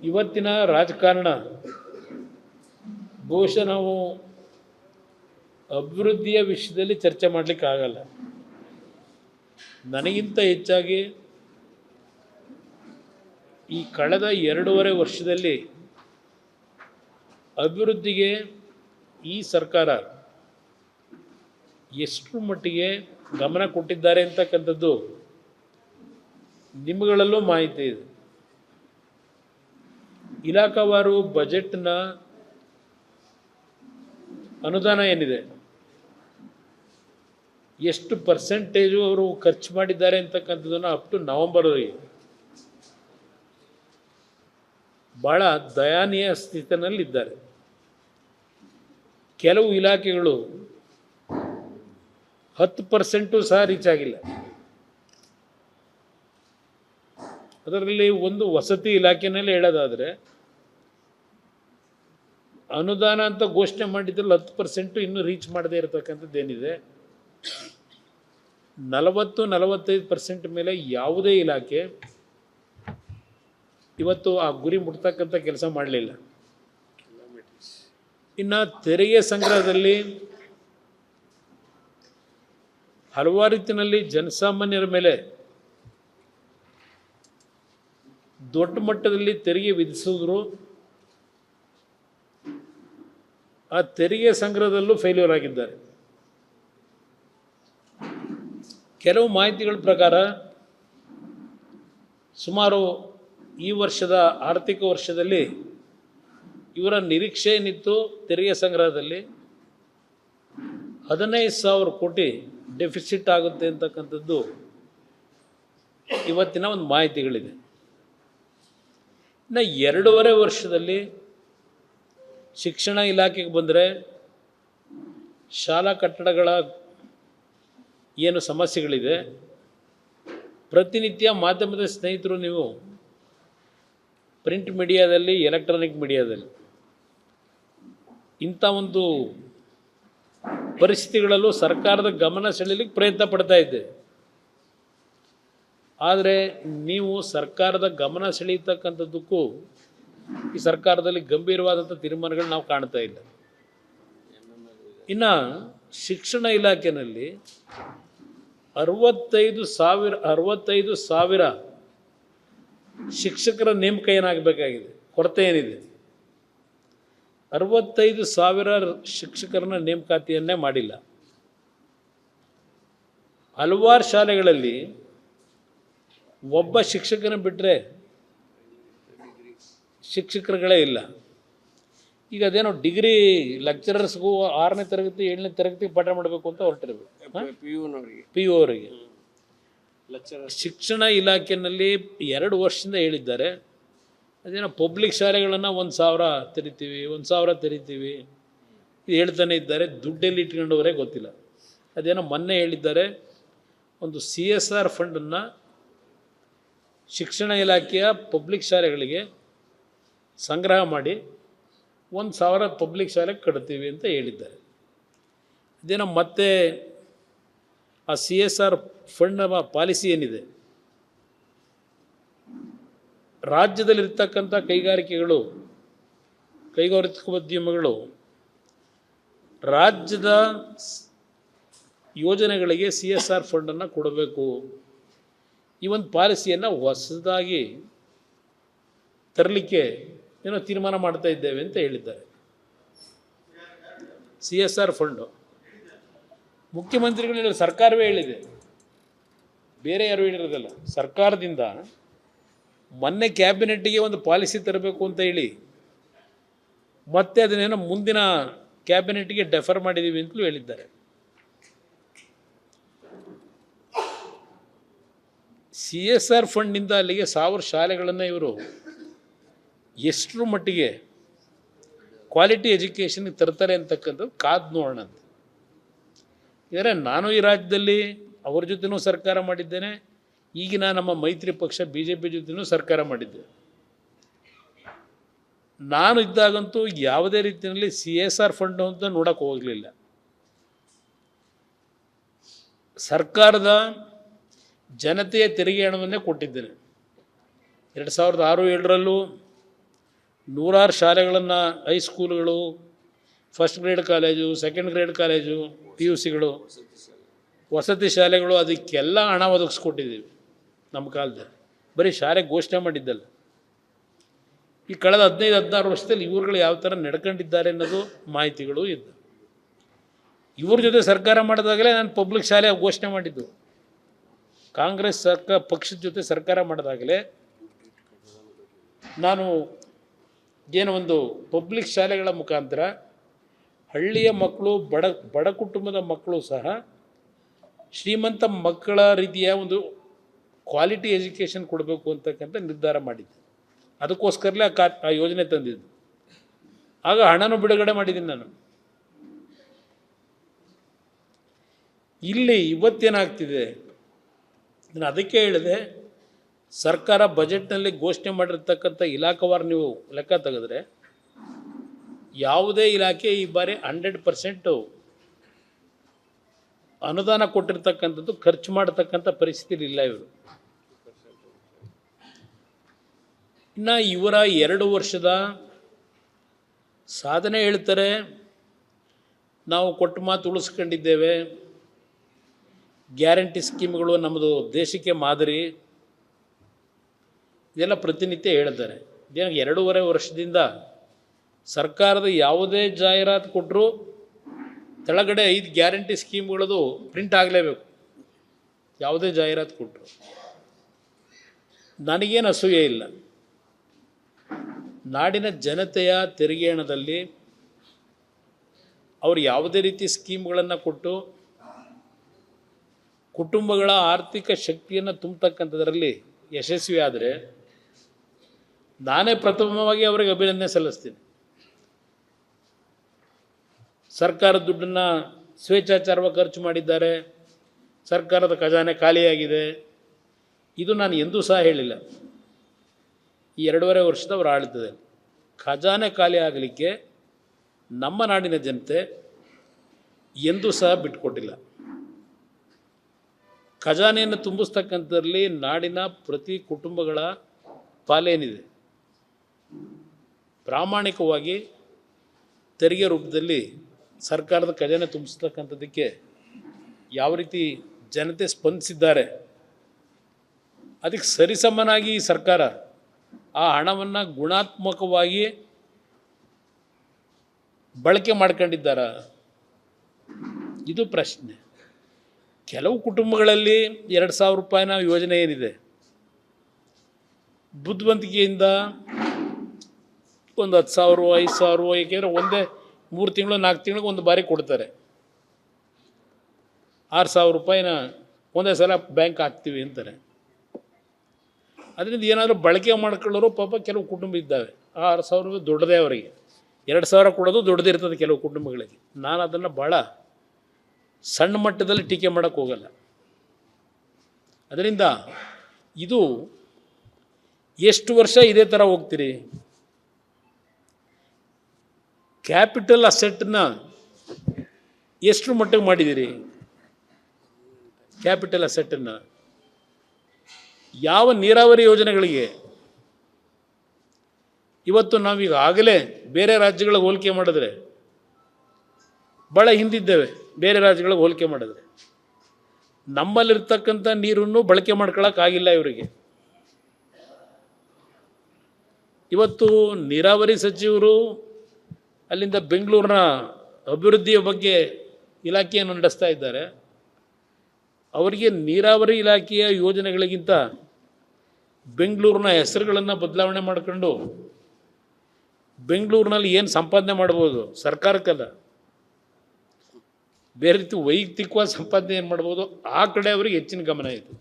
ಇವತ್ತಿನ ರಾಜಕಾರಣ ಬಹುಶಃ ನಾವು ಅಭಿವೃದ್ಧಿಯ ವಿಷಯದಲ್ಲಿ ಚರ್ಚೆ ಮಾಡಲಿಕ್ಕೆ ಆಗಲ್ಲ. ನನಗಿಂತ ಹೆಚ್ಚಾಗಿ ಈ ಕಳೆದ 2.5 ವರ್ಷದಲ್ಲಿ ಅಭಿವೃದ್ಧಿಗೆ ಈ ಸರ್ಕಾರ ಎಷ್ಟು ಮಟ್ಟಿಗೆ ಗಮನ ಕೊಟ್ಟಿದ್ದಾರೆ ಅಂತಕ್ಕಂಥದ್ದು ನಿಮ್ಮಗಳಲ್ಲೂ ಮಾಹಿತಿ ಇದೆ. ಇಲಾಖಾವಾರು ಬಜೆಟ್ನ ಅನುದಾನ ಏನಿದೆ, ಎಷ್ಟು ಪರ್ಸೆಂಟೇಜು ಅವರು ಖರ್ಚು ಮಾಡಿದ್ದಾರೆ ಅಂತಕ್ಕಂಥದ್ದನ್ನು ಅಪ್ ಟು ನವೆಂಬರ್ವರೆಗೆ ಭಾಳ ದಯನೀಯ ಸ್ಥಿತಿನಲ್ಲಿದ್ದಾರೆ. ಕೆಲವು ಇಲಾಖೆಗಳು 10% ಸಹ ರೀಚ್ ಆಗಿಲ್ಲ. ಅದರಲ್ಲಿ ಒಂದು ವಸತಿ ಇಲಾಖೆಯಲ್ಲಿ ಹೇಳೋದಾದರೆ ಅನುದಾನ ಅಂತ ಘೋಷಣೆ ಮಾಡಿದ್ರಲ್ಲಿ 10% ಇನ್ನೂ ರೀಚ್ ಮಾಡದೇ ಇರತಕ್ಕಂಥದ್ದೇನಿದೆ, 40-45% ಮೇಲೆ ಯಾವುದೇ ಇಲಾಖೆ ಇವತ್ತು ಆ ಗುರಿ ಮುಟ್ತಕ್ಕಂಥ ಕೆಲಸ ಮಾಡಲಿಲ್ಲ. ಇನ್ನು ತೆರಿಗೆ ಸಂಗ್ರಹದಲ್ಲಿ ಹಲವಾರು ರೀತಿಯಲ್ಲಿ ಜನಸಾಮಾನ್ಯರ ಮೇಲೆ ದೊಡ್ಡ ಮಟ್ಟದಲ್ಲಿ ತೆರಿಗೆ ವಿಧಿಸಿದ್ರು, ಆ ತೆರಿಗೆ ಸಂಗ್ರಹದಲ್ಲೂ ಫೇಲ್ಯೂರ್ ಆಗಿದ್ದಾರೆ. ಕೆಲವು ಮಾಹಿತಿಗಳ ಪ್ರಕಾರ ಸುಮಾರು ಈ ವರ್ಷದ ಆರ್ಥಿಕ ವರ್ಷದಲ್ಲಿ ಇವರ ನಿರೀಕ್ಷೆ ಏನಿತ್ತು ತೆರಿಗೆ ಸಂಗ್ರಹದಲ್ಲಿ 15,000 ಕೋಟಿ ಡೆಫಿಸಿಟ್ ಆಗುತ್ತೆ ಅಂತಕ್ಕಂಥದ್ದು ಇವತ್ತಿನ ಒಂದು ಮಾಹಿತಿಗಳಿದೆ. ಇನ್ನು 2.5 ವರ್ಷದಲ್ಲಿ ಶಿಕ್ಷಣ ಇಲಾಖೆಗೆ ಬಂದರೆ ಶಾಲಾ ಕಟ್ಟಡಗಳ ಏನು ಸಮಸ್ಯೆಗಳಿದೆ, ಪ್ರತಿನಿತ್ಯ ಮಾಧ್ಯಮದ ಸ್ನೇಹಿತರು ನೀವು ಪ್ರಿಂಟ್ ಮೀಡಿಯಾದಲ್ಲಿ, ಎಲೆಕ್ಟ್ರಾನಿಕ್ ಮೀಡಿಯಾದಲ್ಲಿ ಇಂಥ ಒಂದು ಪರಿಸ್ಥಿತಿಗಳಲ್ಲೂ ಸರ್ಕಾರದ ಗಮನ ಸೆಳೆಯಲಿಕ್ಕೆ ಪ್ರಯತ್ನ ಪಡ್ತಾ ಇದ್ದೆ. ಆದರೆ ನೀವು ಸರ್ಕಾರದ ಗಮನ ಸೆಳೆಯತಕ್ಕಂಥದ್ದಕ್ಕೂ ಈ ಸರ್ಕಾರದಲ್ಲಿ ಗಂಭೀರವಾದಂಥ ತೀರ್ಮಾನಗಳು ನಾವು ಕಾಣ್ತಾ ಇಲ್ಲ. ಇನ್ನು ಶಿಕ್ಷಣ ಇಲಾಖೆಯಲ್ಲಿ 65,000 ಶಿಕ್ಷಕರ ನೇಮಕ ಏನಾಗಬೇಕಾಗಿದೆ, ಕೊರತೆ ಏನಿದೆ, 65,000 ಶಿಕ್ಷಕರನ್ನ ನೇಮಕಾತಿಯನ್ನೇ ಮಾಡಿಲ್ಲ. ಹಲವಾರು ಶಾಲೆಗಳಲ್ಲಿ ಒಬ್ಬ ಶಿಕ್ಷಕನ ಬಿಟ್ಟರೆ ಶಿಕ್ಷಕರುಗಳೇ ಇಲ್ಲ. ಈಗ ಅದೇನೋ ಡಿಗ್ರಿ ಲೆಕ್ಚರರ್ಸ್ಗೂ 6ನೇ ತರಗತಿ 7ನೇ ತರಗತಿ ಪಾಠ ಮಾಡಬೇಕು ಅಂತ ಹೊರಟಿರ್ಬೇಕು, ಪಿ ಯು ಅವರಿಗೆ. ಶಿಕ್ಷಣ ಇಲಾಖೆಯಲ್ಲಿ 2 ವರ್ಷದಿಂದ ಹೇಳಿದ್ದಾರೆ, ಅದೇನೋ ಪಬ್ಲಿಕ್ ಶಾಲೆಗಳನ್ನು 1,000 ತೆರಿತೀವಿ, 1,000 ತೆರಿತೀವಿ ಇದು ಹೇಳ್ತಾನೆ ಇದ್ದಾರೆ. ದುಡ್ಡೆಲ್ಲಿ ಇಟ್ಕೊಂಡವರೇ ಗೊತ್ತಿಲ್ಲ. ಅದೇನೋ ಮೊನ್ನೆ ಹೇಳಿದ್ದಾರೆ, ಒಂದು CSR ಫಂಡನ್ನು ಶಿಕ್ಷಣ ಇಲಾಖೆಯ ಪಬ್ಲಿಕ್ ಶಾಲೆಗಳಿಗೆ ಸಂಗ್ರಹ ಮಾಡಿ 1,000 ಪಬ್ಲಿಕ್ ಶಾಲೆಗೆ ಕಟ್ತೀವಿ ಅಂತ ಹೇಳಿದ್ದಾರೆ. ಅದೇನೋ ಮತ್ತೆ ಆ CSR ಫಂಡ್ ಪಾಲಿಸಿ ಏನಿದೆ, ರಾಜ್ಯದಲ್ಲಿರ್ತಕ್ಕಂಥ ಕೈಗಾರಿಕೋದ್ಯಮಗಳು ರಾಜ್ಯದ ಯೋಜನೆಗಳಿಗೆ CSR ಫಂಡನ್ನು ಕೊಡಬೇಕು, ಈ ಒಂದು ಪಾಲಿಸಿಯನ್ನು ಹೊಸದಾಗಿ ತರಲಿಕ್ಕೆ ಏನೋ ತೀರ್ಮಾನ ಮಾಡ್ತಾ ಇದ್ದೇವೆ ಅಂತ ಹೇಳಿದ್ದಾರೆ. CSR ಫಂಡು ಮುಖ್ಯಮಂತ್ರಿಗಳು ಹೇಳಿದ್ರು, ಸರ್ಕಾರವೇ ಹೇಳಿದೆ, ಬೇರೆ ಯಾರು ಹೇಳಿರೋದಲ್ಲ. ಸರ್ಕಾರದಿಂದ ಮೊನ್ನೆ ಕ್ಯಾಬಿನೆಟ್ಟಿಗೆ ಒಂದು ಪಾಲಿಸಿ ತರಬೇಕು ಅಂತ ಹೇಳಿ ಮತ್ತೆ ಅದನ್ನೇನೋ ಮುಂದಿನ ಕ್ಯಾಬಿನೆಟ್ಗೆ ಡೆಫರ್ ಮಾಡಿದ್ದೀವಿ ಅಂತಲೂ ಹೇಳಿದ್ದಾರೆ. CSR ಫಂಡ್ನಿಂದ ಅಲ್ಲಿಗೆ 1000 ಶಾಲೆಗಳನ್ನು ಇವರು ಎಷ್ಟರ ಮಟ್ಟಿಗೆ ಕ್ವಾಲಿಟಿ ಎಜುಕೇಷನ್ಗೆ ತರ್ತಾರೆ ಅಂತಕ್ಕಂಥದ್ದು ಕಾದು ನೋಡೋಣ ಅಂತ. ಇದರ ನಾನು ಈ ರಾಜ್ಯದಲ್ಲಿ ಅವ್ರ ಜೊತೆನೂ ಸರ್ಕಾರ ಮಾಡಿದ್ದೇನೆ, ಈಗಿನ ನಮ್ಮ ಮೈತ್ರಿ ಪಕ್ಷ BJP ಜೊತೆನೂ ಸರ್ಕಾರ ಮಾಡಿದ್ದೆ. ನಾನು ಇದ್ದಾಗಂತೂ ಯಾವುದೇ ರೀತಿಯಲ್ಲಿ CSR ಫಂಡು ಅಂತ ನೋಡೋಕ್ಕೆ ಹೋಗಲಿಲ್ಲ. ಸರ್ಕಾರದ ಜನತೆಯ ತೆರಿಗೆ ಹಣವನ್ನೇ ಕೊಟ್ಟಿದ್ದೇನೆ. 2006-7ರಲ್ಲೂ ನೂರಾರು ಶಾಲೆಗಳನ್ನು ಹೈಸ್ಕೂಲ್ಗಳು, first grade college, second grade college, PUCಗಳು, ವಸತಿ ಶಾಲೆಗಳು, ಅದಕ್ಕೆಲ್ಲ ಹಣ ಒದಗಿಸ್ಕೊಟ್ಟಿದ್ದೀವಿ ನಮ್ಮ ಕಾಲದಲ್ಲಿ. ಬರೀ ಶಾಲೆ ಘೋಷಣೆ ಮಾಡಿದ್ದಲ್ಲ, ಈ ಕಳೆದ 15-16 ವರ್ಷದಲ್ಲಿ ಇವ್ರುಗಳು ಯಾವ ಥರ ನಡ್ಕೊಂಡಿದ್ದಾರೆ ಅನ್ನೋದು ಮಾಹಿತಿಗಳು ಇದ್ದು. ಇವ್ರ ಜೊತೆ ಸರ್ಕಾರ ಮಾಡಿದಾಗಲೇ ನಾನು ಪಬ್ಲಿಕ್ ಶಾಲೆ ಘೋಷಣೆ ಮಾಡಿದ್ದು. ಕಾಂಗ್ರೆಸ್ ಪಕ್ಷದ ಜೊತೆ ಸರ್ಕಾರ ಮಾಡಿದಾಗಲೇ ನಾನು ಏನೋ ಒಂದು ಪಬ್ಲಿಕ್ ಶಾಲೆಗಳ ಮುಖಾಂತರ ಹಳ್ಳಿಯ ಮಕ್ಕಳು, ಬಡ ಕುಟುಂಬದ ಮಕ್ಕಳು ಸಹ ಶ್ರೀಮಂತ ಮಕ್ಕಳ ರೀತಿಯ ಒಂದು ಕ್ವಾಲಿಟಿ ಎಜುಕೇಷನ್ ಕೊಡಬೇಕು ಅಂತಕ್ಕಂಥ ನಿರ್ಧಾರ ಮಾಡಿದ್ದೆ. ಅದಕ್ಕೋಸ್ಕರಲೇ ಆ ಯೋಜನೆ ತಂದಿದ್ದು. ಆಗ ಹಣನೂ ಬಿಡುಗಡೆ ಮಾಡಿದ್ದೀನಿ ನಾನು. ಇಲ್ಲಿ ಇವತ್ತೇನಾಗ್ತಿದೆ, ನಾನು ಅದಕ್ಕೆ ಹೇಳಿದೆ, ಸರ್ಕಾರ ಬಜೆಟ್ನಲ್ಲಿ ಘೋಷಣೆ ಮಾಡಿರ್ತಕ್ಕಂಥ ಇಲಾಖಾವಾರು ನೀವು ಲೆಕ್ಕ ತೆಗೆದ್ರೆ ಯಾವುದೇ ಇಲಾಖೆ ಈ ಬಾರಿ 100% ಅನುದಾನ ಕೊಟ್ಟಿರ್ತಕ್ಕಂಥದ್ದು ಖರ್ಚು ಮಾಡತಕ್ಕಂಥ ಪರಿಸ್ಥಿತಿ ಇಲ್ಲ ಇವರು. ಇನ್ನು ಇವರ 2 ವರ್ಷದ ಸಾಧನೆ ಹೇಳ್ತಾರೆ, ನಾವು ಕೊಟ್ಟ ಮಾತು ಉಳಿಸ್ಕೊಂಡಿದ್ದೇವೆ, ಗ್ಯಾರಂಟಿ ಸ್ಕೀಮ್ಗಳು ನಮ್ಮದು ದೇಶಕ್ಕೆ ಮಾದರಿ, ಇದೆಲ್ಲ ಪ್ರತಿನಿತ್ಯ ಹೇಳ್ತಾರೆ. ಇದೇನು 2.5 ವರ್ಷದಿಂದ ಸರ್ಕಾರದ ಯಾವುದೇ ಜಾಹೀರಾತು ಕೊಟ್ಟರು ಕೆಳಗಡೆ 5 ಗ್ಯಾರಂಟಿ ಸ್ಕೀಮ್ಗಳದು ಪ್ರಿಂಟ್ ಆಗಲೇಬೇಕು. ಯಾವುದೇ ಜಾಹೀರಾತು ಕೊಟ್ಟರು ನನಗೇನು ಅಸೂಯೆ ಇಲ್ಲ. ನಾಡಿನ ಜನತೆಯ ತೆರಿಗೆ ಹಣದಲ್ಲಿ ಅವರು ಯಾವುದೇ ರೀತಿ ಸ್ಕೀಮ್ಗಳನ್ನು ಕೊಟ್ಟು ಕುಟುಂಬಗಳ ಆರ್ಥಿಕ ಶಕ್ತಿಯನ್ನು ತುಂಬತಕ್ಕಂಥದ್ರಲ್ಲಿ ಯಶಸ್ವಿ ಆದರೆ ನಾನೇ ಪ್ರಥಮವಾಗಿ ಅವರಿಗೆ ಅಭಿನಂದನೆ ಸಲ್ಲಿಸ್ತೀನಿ. ಸರ್ಕಾರದ ದುಡ್ಡನ್ನು ಸ್ವೇಚ್ಛಾಚಾರವಾಗಿ ಖರ್ಚು ಮಾಡಿದ್ದಾರೆ, ಸರ್ಕಾರದ ಖಜಾನೆ ಖಾಲಿಯಾಗಿದೆ, ಇದು ನಾನು ಎಂದೂ ಸಹ ಹೇಳಿಲ್ಲ. ಈ 2.5 ವರ್ಷದ ಅವರ ಆಡಳಿತದಲ್ಲಿ ಖಜಾನೆ ಖಾಲಿ ಆಗಲಿಕ್ಕೆ ನಮ್ಮ ನಾಡಿನ ಜನತೆ ಎಂದೂ ಸಹ ಬಿಟ್ಟುಕೊಟ್ಟಿಲ್ಲ. ಖಜಾನೆಯನ್ನು ತುಂಬಿಸ್ತಕ್ಕಂಥದ್ರಲ್ಲಿ ನಾಡಿನ ಪ್ರತಿ ಕುಟುಂಬಗಳ ಪಾಲೇನಿದೆ. ಪ್ರಾಮಾಣಿಕವಾಗಿ ತೆರಿಗೆ ರೂಪದಲ್ಲಿ ಸರ್ಕಾರದ ಖಜಾನೆ ತುಂಬಿಸ್ತಕ್ಕಂಥದ್ದಕ್ಕೆ ಯಾವ ರೀತಿ ಜನತೆ ಸ್ಪಂದಿಸಿದ್ದಾರೆ, ಅದಕ್ಕೆ ಸರಿಸಮನಾಗಿ ಈ ಸರ್ಕಾರ ಆ ಹಣವನ್ನು ಗುಣಾತ್ಮಕವಾಗಿ ಬಳಕೆ ಮಾಡ್ಕೊಂಡಿದ್ದಾರ, ಇದು ಪ್ರಶ್ನೆ. ಕೆಲವು ಕುಟುಂಬಗಳಲ್ಲಿ 2,000 ರೂಪಾಯಿನ ಯೋಜನೆ ಏನಿದೆ, ಬುದ್ಧಿವಂತಿಕೆಯಿಂದ ಒಂದು 10,000 5,000, ಏಕೆಂದರೆ ಒಂದೇ 3 ತಿಂಗಳು 4 ತಿಂಗಳಿಗೆ ಒಂದು ಬಾರಿ ಕೊಡ್ತಾರೆ. 6,000 ರೂಪಾಯಿನ ಒಂದೇ ಸಲ ಬ್ಯಾಂಕ್ ಹಾಕ್ತೀವಿ ಅಂತಾರೆ. ಅದರಿಂದ ಏನಾದರೂ ಬಳಕೆ ಮಾಡ್ಕೊಳ್ಳೋರು ಪಾಪ ಕೆಲವು ಕುಟುಂಬ ಇದ್ದಾವೆ. ಆ 6,000 ರೂಪಾಯಿ ದೊಡ್ಡದೇ ಅವರಿಗೆ, 2,000 ಕೊಡೋದು ದೊಡ್ಡದಿರ್ತದೆ ಕೆಲವು ಕುಟುಂಬಗಳಿಗೆ. ನಾನು ಅದನ್ನು ಭಾಳ ಸಣ್ಣ ಮಟ್ಟದಲ್ಲಿ ಟೀಕೆ ಮಾಡೋಕ್ಕೆ ಹೋಗಲ್ಲ. ಅದರಿಂದ ಇದು ಎಷ್ಟು ವರ್ಷ ಇದೇ ಥರ ಹೋಗ್ತೀರಿ? ಕ್ಯಾಪಿಟಲ್ ಅಸೆಟ್ನ ಎಷ್ಟು ಮಟ್ಟಿಗೆ ಮಾಡಿದ್ದೀರಿ? ಕ್ಯಾಪಿಟಲ್ ಅಸೆಟ್ಟನ್ನು ಯಾವ ನೀರಾವರಿ ಯೋಜನೆಗಳಿಗೆ? ಇವತ್ತು ನಾವೀಗ ಆಗಲೇ ಬೇರೆ ರಾಜ್ಯಗಳಿಗೆ ಹೋಲಿಕೆ ಮಾಡಿದ್ರೆ ಭಾಳ ಹಿಂದಿದ್ದೇವೆ. ಬೇರೆ ರಾಜ್ಯಗಳಿಗೆ ಹೋಲಿಕೆ ಮಾಡಿದ್ರೆ ನಮ್ಮಲ್ಲಿರ್ತಕ್ಕಂಥ ನೀರನ್ನು ಬಳಕೆ ಮಾಡ್ಕೊಳ್ಳೋಕ್ಕಾಗಿಲ್ಲ ಇವರಿಗೆ. ಇವತ್ತು ನೀರಾವರಿ ಸಚಿವರು ಅಲ್ಲಿಂದ ಬೆಂಗಳೂರಿನ ಅಭಿವೃದ್ಧಿಯ ಬಗ್ಗೆ ಇಲಾಖೆಯನ್ನು ನಡೆಸ್ತಾ ಇದ್ದಾರೆ. ಅವರಿಗೆ ನೀರಾವರಿ ಇಲಾಖೆಯ ಯೋಜನೆಗಳಿಗಿಂತ ಬೆಂಗಳೂರಿನ ಹೆಸರುಗಳನ್ನು ಬದಲಾವಣೆ ಮಾಡಿಕೊಂಡು ಬೆಂಗಳೂರಿನಲ್ಲಿ ಏನು ಸಂಪಾದನೆ ಮಾಡ್ಬೋದು, ಸರ್ಕಾರಕ್ಕಲ್ಲ, ಬೇರೆ ರೀತಿ ವೈಯಕ್ತಿಕವಾದ ಸಂಪಾದನೆ ಏನು ಮಾಡ್ಬೋದು, ಆ ಕಡೆ ಅವರಿಗೆ ಹೆಚ್ಚಿನ ಗಮನ ಇದೆ.